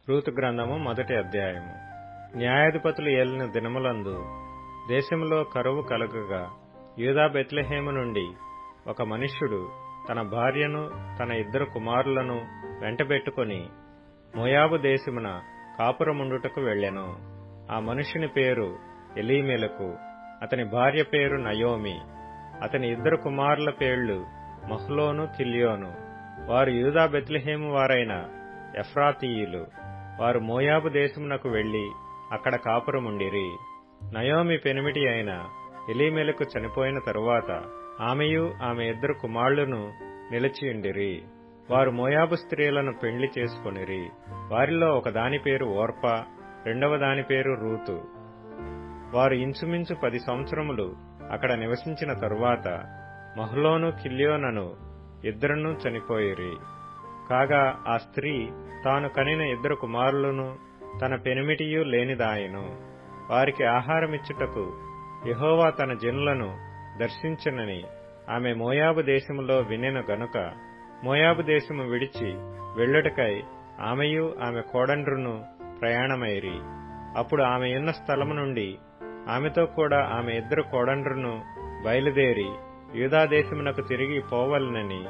Ruth గ్రంథము 1వ అధ్యాయము. న్యాయాధిపతులు ఏలిన దినములందు దేశములో కరువు కలుగగా యూదా బెత్లెహేము నుండి ఒక మనుష్యుడు తన భార్యను తన 2 కుమారులను వెంటబెట్టుకుని మోయాబు దేశమున కాపురముండుటకు వెళ్ళెను. ఆ మనుష్యుని పేరు ఎలీమెలకు, అతని భార్య పేరు నయోమి. అతని 2 కుమారుల పేర్లు మహ్లోను, కిల్యోను. వారు యూదా బెత్లెహేము వారైన ఎఫ్రాతీయులు. వారు మోయాబు దేశమునకు వెళ్లి అక్కడ కాపురముండిరి. నయోమి పెనిమిటి అయిన ఎలీమెలకు చనిపోయిన తరువాత ఆమెయు ఆమె 2 కుమారులను నిలిచియుండిరి. వారు మోయాబు స్త్రీలను పెండ్లి చేసుకొనిరి. వారిలో ఒక దాని పేరు ఓర్పా, రెండవ దాని పేరు రూతు. వారు ఇంచుమించు 10 సంవత్సరములు అక్కడ నివసించిన తరువాత మహ్లోను, కిల్యోనను 2 చనిపోయిరి. కాగా ఆ స్త్రీ తాను కనిన 2 కుమారులను తన పెనిమిటియు లేనిదాయెను. వారికి ఆహారమిచ్చుటకు యెహోవా తన జనులను దర్శించునని ఆమె మోయాబు దేశములో వినెను గనుక మోయాబు దేశము విడిచి వెళ్ళుటకై ఆమెయు ఆమె కోడండ్రును ప్రయాణమైరి. అప్పుడు ఆమె ఉన్న స్థలము నుండి ఆమెతో కూడా ఆమె 2 కోడండ్రును బయలుదేరి యూదా దేశమునకు తిరిగి పోవలనని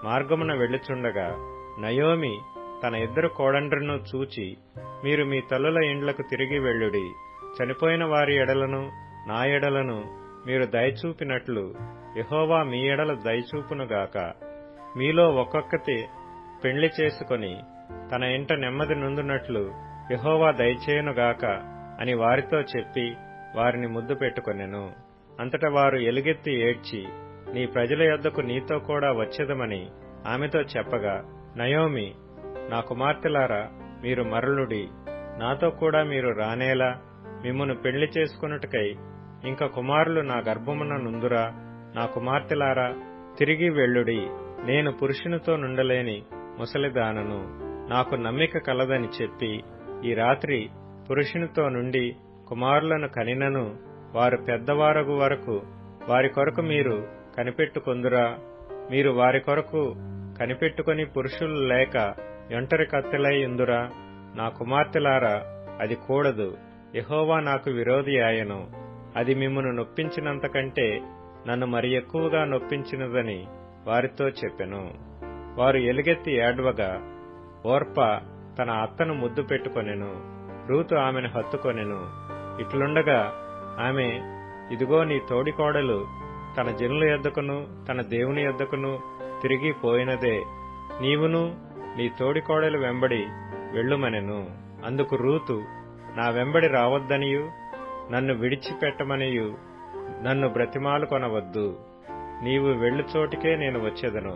మార్గమున వెళ్ళుచుండగా నయోమి తన 2 కోడండ్రును చూచి, మీరు మీ తల్లుల ఇండ్లకు తిరిగి వెళ్ళుడి. చనిపోయిన వారి ఎడలను నా ఎడలను మీరు దయచూపినట్లు యెహోవా మీ ఎడల దయచూపునుగాక. మీలో ఒక్కొక్కతి పెండ్లి చేసుకొని తన ఇంట నెమ్మది నొందునట్లు యెహోవా దయచేయునుగాక అని వారితో చెప్పి వారిని ముద్దు పెట్టుకొనెను. అంతటా వారు ఎలుగెత్తి ఏడ్చి, నీ ప్రజల యొద్దకు నీతో కూడా వచ్చేదమని ఆమెతో చెప్పగా నయోమి, నా కుమార్తెలారా, మీరు మరలుడి. నాతో కూడా మీరు రానేలా మిమ్మును పెళ్లి చేసుకొనుటకై ఇంక కుమారులు నా గర్భమున నుందురా. నా కుమార్తెలారా, తిరిగి వెళ్ళుడి. నేను పురుషునితో నుండలేని ముసలిదానను. నాకు నమ్మిక కలదని చెప్పి ఈ రాత్రి పురుషునితో నుండి కుమారులను కనినను వారు పెద్దవారగు వరకు వారి కొరకు మీరు కనిపెట్టుకొందురా. మీరు వారి కొరకు కనిపెట్టుకుని పురుషులు లేక ఒంటరి కత్తెలై ఉందురా. నా కుమార్తెలారా, అది కూడదు. యెహోవా నాకు విరోధి ఆయను. అది మిమ్మును నొప్పించినంతకంటే నన్ను మరి ఎక్కువగా నొప్పించినదని వారితో చెప్పెను. వారు ఎలుగెత్తి ఏడ్వగా ఓర్పా తన అత్తను ముద్దు పెట్టుకొనెను. రూతు ఆమెను హత్తుకొనెను. ఇట్లుండగా ఆమె, ఇదిగో నీ తోడికోడలు తన జనుల యొద్దకును తన దేవుని యొద్దకును తిరిగి పోయినదే. నీవును నీ తోడికోడలు వెంబడి వెళ్ళుమనెను. అందుకు రూతు, నా వెంబడి రావద్దనియు నన్ను విడిచిపెట్టమనియు నన్ను బ్రతిమాలు కొనవద్దు. నీవు వెళ్ళు చోటికే నేను వచ్చేదను.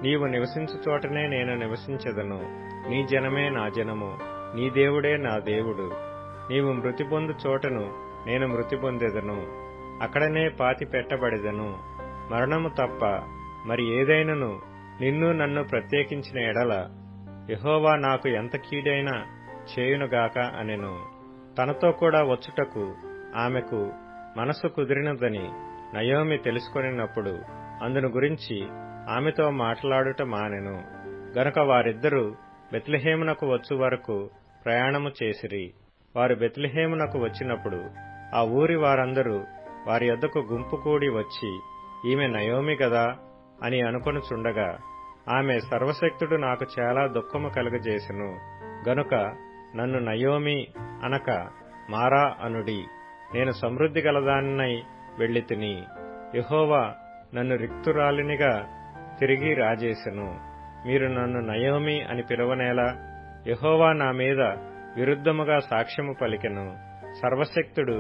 నీవు నివసించు చోటనే నేను నివసించెదను. నీ జనమే నా జనము, నీ దేవుడే నా దేవుడు. నీవు మృతి పొందు చోటను నేను మృతి పొందెదను. అక్కడనే పాతి పెట్టబడెదను. మరణము తప్ప మరి ఏదైనను నిన్ను నన్ను ప్రత్యేకించిన ఎడల యెహోవా నాకు ఎంత కీడైనా చేయునుగాక అనెను. తనతో కూడా వచ్చుటకు ఆమెకు మనసు కుదిరినదని నయోమి తెలుసుకొనినప్పుడు అందును గురించి ఆమెతో మాట్లాడుట మానెను. గనుక వారిద్దరూ బెత్లెహేమునకు వచ్చు వరకు ప్రయాణము చేసిరి. వారు బెత్లెహేమునకు వచ్చినప్పుడు ఆ ఊరి వారందరూ వారి యొద్దకు గుంపు కూడి వచ్చి, ఈమె నయోమి గదా అని అనుకొనుచుండగా ఆమె, సర్వశక్తుడు నాకు చాలా దుఃఖము కలుగజేసెను గనుక నన్ను నయోమి అనక మారా అనుడి. నేను సమృద్ధి గలదాన్నై వెళ్ళితిని. యెహోవా నన్ను రిక్తురాలినిగా తిరిగి రాజేసెను. మీరు నన్ను నయోమి అని పిలువనేలా? యెహోవా నా మీద విరుద్ధముగా సాక్ష్యము పలికెను. సర్వశక్తుడు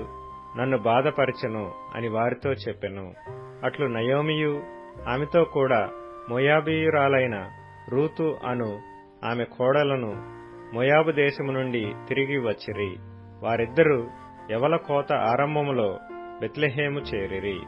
నన్ను బాధపరచెను అని వారితో చెప్పెను. అట్లు నయోమియు ఆమెతో కూడా మోయాబీయురాలైన రూతు అను ఆమె కోడలను మోయాబు దేశము నుండి తిరిగి వచ్చిరి. వారిద్దరూ యవల కోత ఆరంభములో బెత్లెహేము చేరిరి.